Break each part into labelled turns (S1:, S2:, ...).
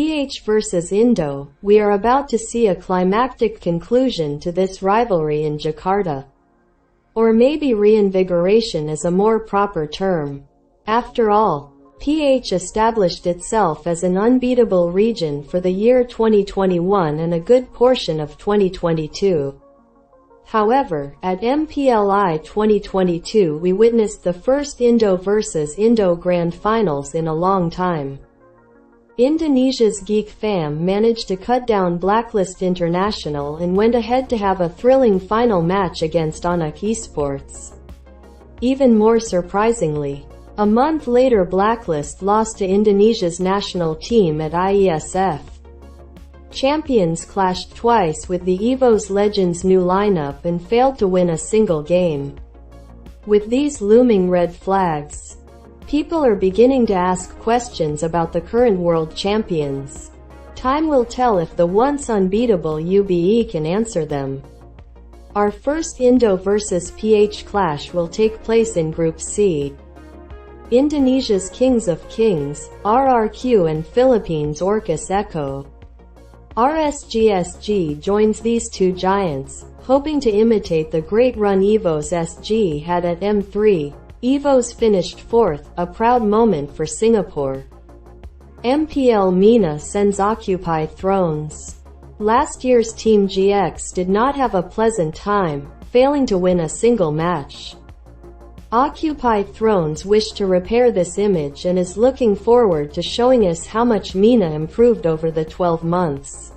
S1: PH versus Indo, we are about to see a climactic conclusion to this rivalry in Jakarta. Or maybe reinvigoration is a more proper term. After all, PH established itself as an unbeatable region for the year 2021 and a good portion of 2022. However, at MPLI 2022 we witnessed the first Indo versus Indo Grand Finals in a long time. Indonesia's Geek fam managed to cut down Blacklist International and went ahead to have a thrilling final match against Onic Esports. Even more surprisingly, a month later Blacklist lost to Indonesia's national team at IESF. Champions clashed twice with the Evos Legends' new lineup and failed to win a single game. With these looming red flags, people are beginning to ask questions about the current world champions. Time will tell if the once unbeatable UBE can answer them. Our first Indo versus PH clash will take place in Group C. Indonesia's Kings of Kings, RRQ and Philippines' Orcas Echo. RSG SG joins these two giants, hoping to imitate the great run Evos SG had at M3. Evos finished 4th, a proud moment for Singapore. MPL MENA sends Occupy Thrones. Last year's Team GX did not have a pleasant time, failing to win a single match. Occupy Thrones wished to repair this image and is looking forward to showing us how much MENA improved over the 12 months.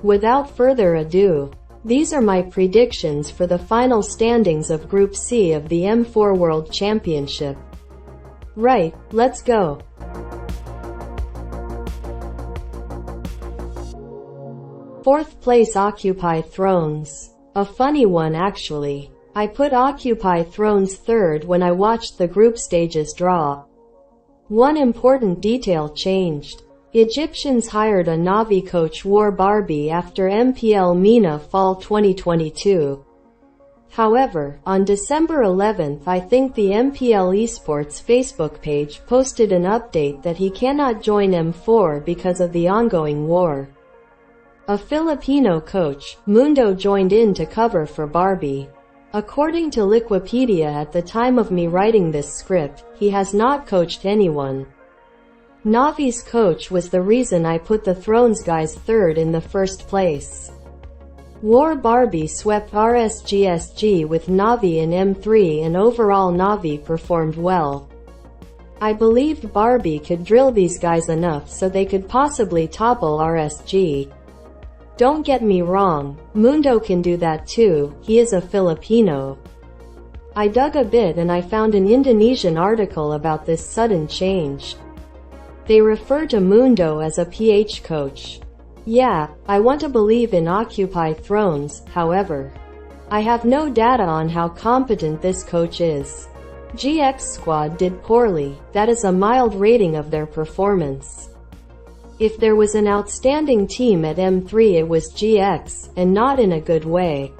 S1: Without further ado, these are my predictions for the final standings of Group C of the M4 World Championship. Right, let's go. Fourth place Occupy Thrones. A funny one actually. I put Occupy Thrones third when I watched the group stages draw. One important detail changed. Egyptians hired a Navi coach War Barbie after MPL MENA Fall 2022. However, on December 11th I think the MPL Esports Facebook page posted an update that he cannot join M4 because of the ongoing war. A Filipino coach, Mundo, joined in to cover for Barbie. According to Wikipedia, at the time of me writing this script, he has not coached anyone. Navi's coach was the reason I put the Thrones guys third in the first place. War Barbie swept RSG SG with Navi in M3 and overall Navi performed well. I believed Barbie could drill these guys enough so they could possibly topple RSG. Don't get me wrong, Mundo can do that too, he is a Filipino. I dug a bit and I found an Indonesian article about this sudden change. They refer to Mundo as a PH coach. Yeah, I want to believe in Occupy Thrones, however. I have no data on how competent this coach is. GX squad did poorly, that is a mild rating of their performance. If there was an outstanding team at M3 it was GX, and not in a good way.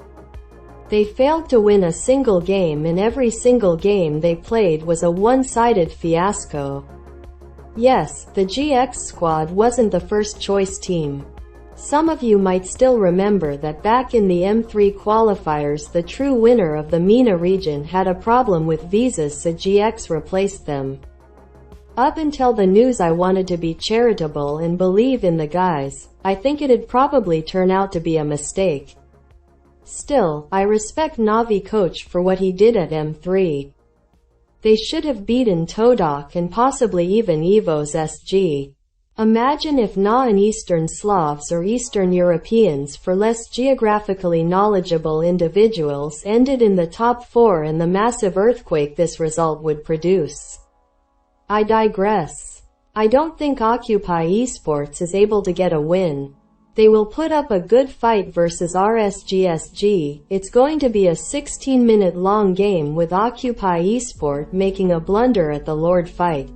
S1: They failed to win a single game and every single game they played was a one-sided fiasco. Yes, the GX squad wasn't the first choice team. Some of you might still remember that back in the M3 qualifiers the true winner of the MENA region had a problem with visas, so GX replaced them. Up until the news I wanted to be charitable and believe in the guys. I think it'd probably turn out to be a mistake. Still, I respect Navi coach for what he did at M3. They should have beaten Todok and possibly even Evos SG. Imagine if Na and Eastern Slavs or Eastern Europeans for less geographically knowledgeable individuals ended in the top 4 and the massive earthquake this result would produce. I digress. I don't think Occupy Esports is able to get a win. They will put up a good fight versus RSG SG. It's going to be a 16-minute long game with Occupy Esports making a blunder at the Lord fight.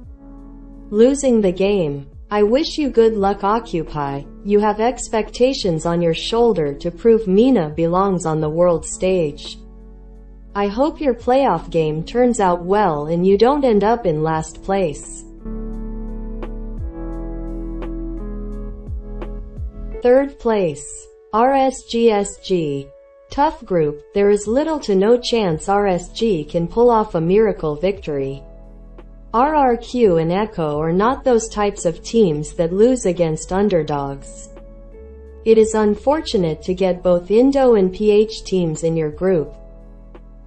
S1: Losing the game. I wish you good luck Occupy. You have expectations on your shoulder to prove MENA belongs on the world stage. I hope your playoff game turns out well and you don't end up in last place. Third place, RSG SG. Tough group, there is little to no chance RSG can pull off a miracle victory. RRQ and Echo are not those types of teams that lose against underdogs. It is unfortunate to get both Indo and PH teams in your group.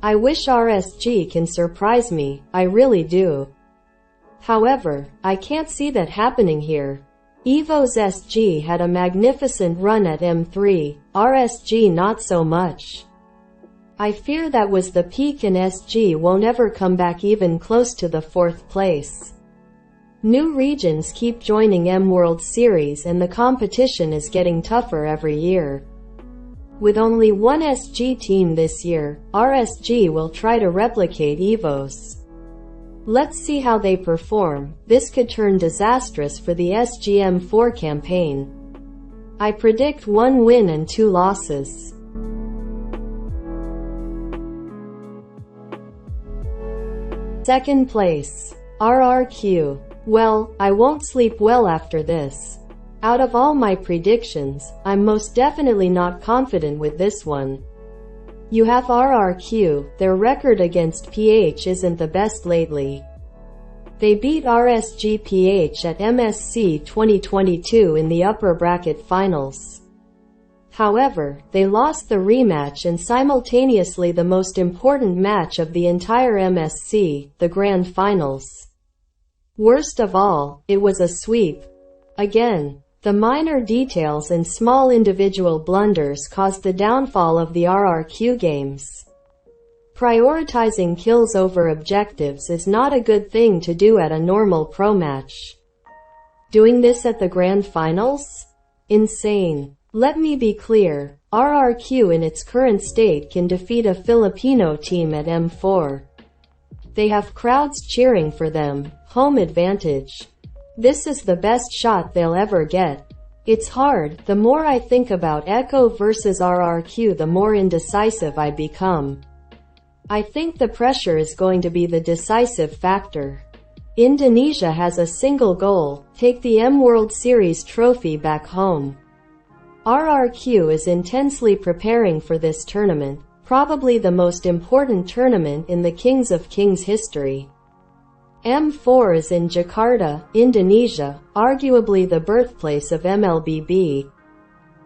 S1: I wish RSG can surprise me, I really do. However, I can't see that happening here. Evos SG had a magnificent run at M3, RSG not so much. I fear that was the peak and SG won't ever come back even close to the 4th place. New regions keep joining M World Series and the competition is getting tougher every year. With only one SG team this year, RSG will try to replicate Evos. Let's see how they perform. This could turn disastrous for the SGM4 campaign. I predict 1 win and 2 losses. Second place, RRQ. Well, I won't sleep well after this. Out of all my predictions, I'm most definitely not confident with this one. You have RRQ, their record against PH isn't the best lately. They beat RSG PH at MSC 2022 in the upper bracket finals. However, they lost the rematch and simultaneously the most important match of the entire MSC, the grand finals. Worst of all, it was a sweep. Again, the minor details and small individual blunders caused the downfall of the RRQ games. Prioritizing kills over objectives is not a good thing to do at a normal pro match. Doing this at the grand finals? Insane. Let me be clear, RRQ in its current state can defeat a Filipino team at M4. They have crowds cheering for them, home advantage. This is the best shot they'll ever get. It's hard. The more I think about Echo versus RRQ, the more indecisive I become. I think the pressure is going to be the decisive factor. Indonesia has a single goal: take the M World Series trophy back home. RRQ is intensely preparing for this tournament, probably the most important tournament in the Kings of Kings history. M4 is in Jakarta, Indonesia, arguably the birthplace of MLBB.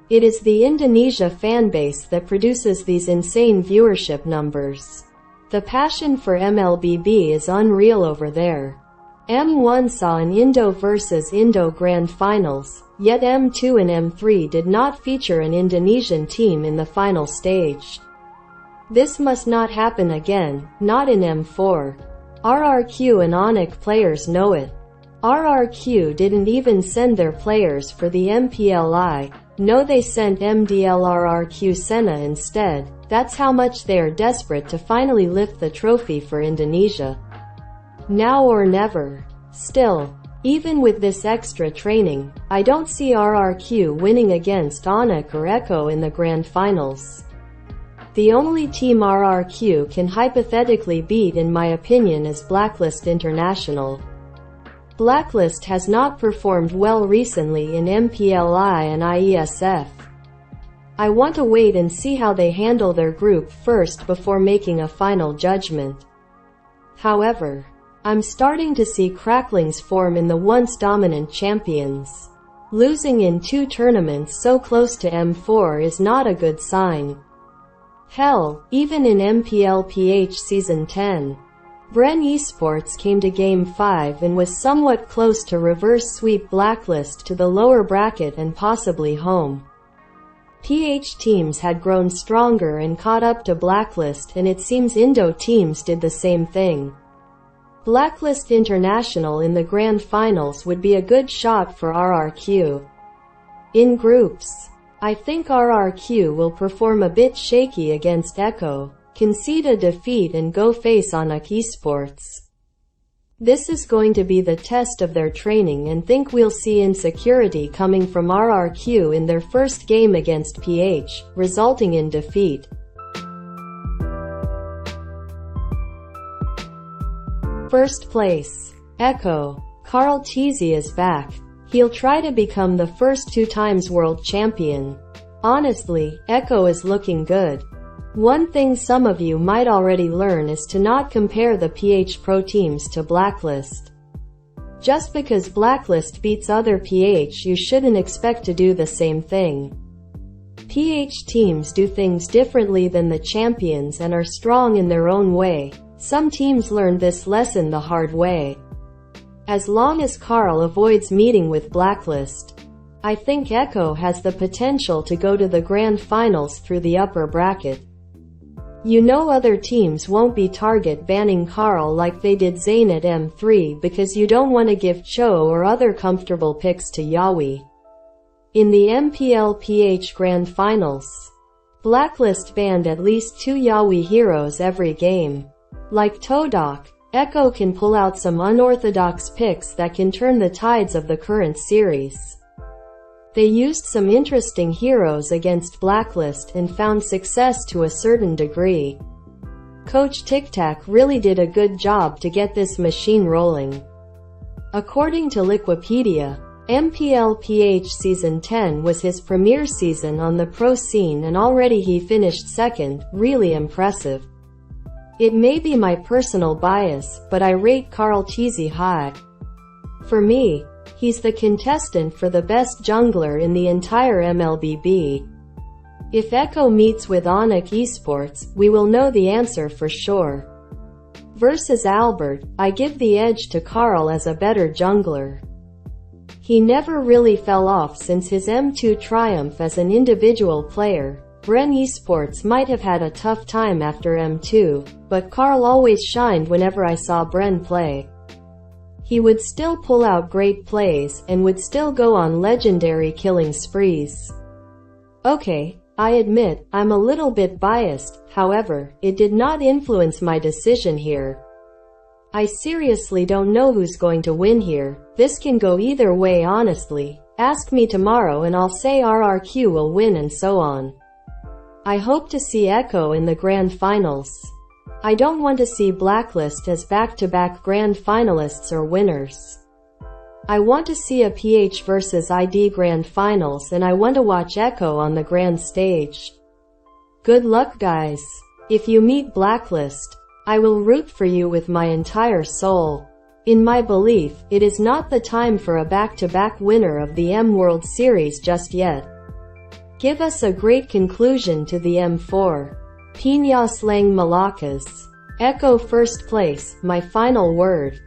S1: It is the Indonesia fanbase that produces these insane viewership numbers. The passion for MLBB is unreal over there. M1 saw an Indo versus Indo grand finals, yet M2 and M3 did not feature an Indonesian team in the final stage. This must not happen again, not in M4. RRQ and Onic players know it. RRQ didn't even send their players for the MPLI. No, they sent MDL-RRQ Sena instead. That's how much they are desperate to finally lift the trophy for Indonesia. Now or never. Still, even with this extra training, I don't see RRQ winning against Onic or Echo in the grand finals. The only team RRQ can hypothetically beat in my opinion is Blacklist International. Blacklist has not performed well recently in MPLI and IESF. I want to wait and see how they handle their group first before making a final judgment. However, I'm starting to see cracklings form in the once dominant champions. Losing in 2 tournaments so close to M4 is not a good sign. Hell, even in MPLPH Season 10, Onic Esports came to Game 5 and was somewhat close to reverse sweep Blacklist to the lower bracket and possibly home. PH teams had grown stronger and caught up to Blacklist, and it seems Indo teams did the same thing. Blacklist International in the grand finals would be a good shot for RRQ. In groups, I think RRQ will perform a bit shaky against Echo, concede a defeat and go face Onic Esports. This is going to be the test of their training, and think we'll see insecurity coming from RRQ in their first game against PH, resulting in defeat. First place, Echo. Carl Teasy is back. He'll try to become the first 2 times world champion. Honestly, Echo is looking good. One thing some of you might already learn is to not compare the PH Pro teams to Blacklist. Just because Blacklist beats other PH, you shouldn't expect to do the same thing. PH teams do things differently than the champions and are strong in their own way. Some teams learn this lesson the hard way. As long as Carl avoids meeting with Blacklist, I think Echo has the potential to go to the grand finals through the upper bracket. You know other teams won't be target banning Carl like they did Zayn at M3 because you don't want to give Cho or other comfortable picks to Yaoi. In the MPL PH Grand Finals, Blacklist banned at least 2 Yaoi heroes every game. Like Todok, Echo can pull out some unorthodox picks that can turn the tides of the current series. They used some interesting heroes against Blacklist and found success to a certain degree. Coach Tic Tac really did a good job to get this machine rolling. According to Wikipedia, MPL PH Season 10 was his premiere season on the pro scene and already he finished second, really impressive. It may be my personal bias, but I rate Carl Cheesy high. For me, he's the contestant for the best jungler in the entire MLBB. If Echo meets with Onic Esports, we will know the answer for sure. Versus Albert, I give the edge to Carl as a better jungler. He never really fell off since his M2 triumph as an individual player. Bren Esports might have had a tough time after M2, but Carl always shined whenever I saw Bren play. He would still pull out great plays and would still go on legendary killing sprees. Okay, I admit, I'm a little bit biased, however, it did not influence my decision here. I seriously don't know who's going to win here. This can go either way honestly. Ask me tomorrow and I'll say RRQ will win and so on. I hope to see Echo in the grand finals. I don't want to see Blacklist as back-to-back grand finalists or winners. I want to see a PH versus ID grand finals and I want to watch Echo on the grand stage. Good luck guys. If you meet Blacklist, I will root for you with my entire soul. In my belief, it is not the time for a back-to-back winner of the M World Series just yet. Give us a great conclusion to the M4. Piñas Lang Malakas. Echo first place, my final word.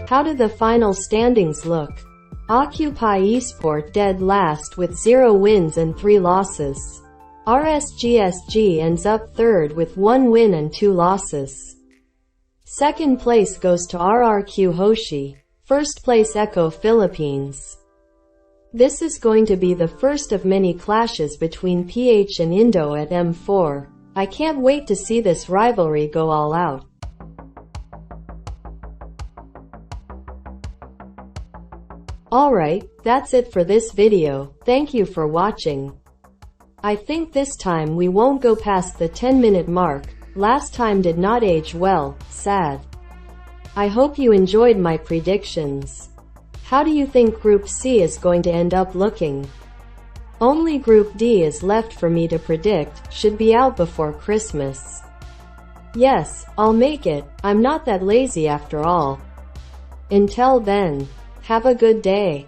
S1: How do the final standings look? Occupy Esport dead last with 0 wins and 3 losses. RSG SG ends up third with 1 win and 2 losses. Second place goes to RRQ Hoshi. First place Echo Philippines. This is going to be the first of many clashes between PH and Indo at M4. I can't wait to see this rivalry go all out. Alright, that's it for this video. Thank you for watching. I think this time we won't go past the 10-minute mark. Last time did not age well, sad. I hope you enjoyed my predictions. How do you think Group C is going to end up looking? Only Group D is left for me to predict, should be out before Christmas. Yes, I'll make it, I'm not that lazy after all. Until then, have a good day.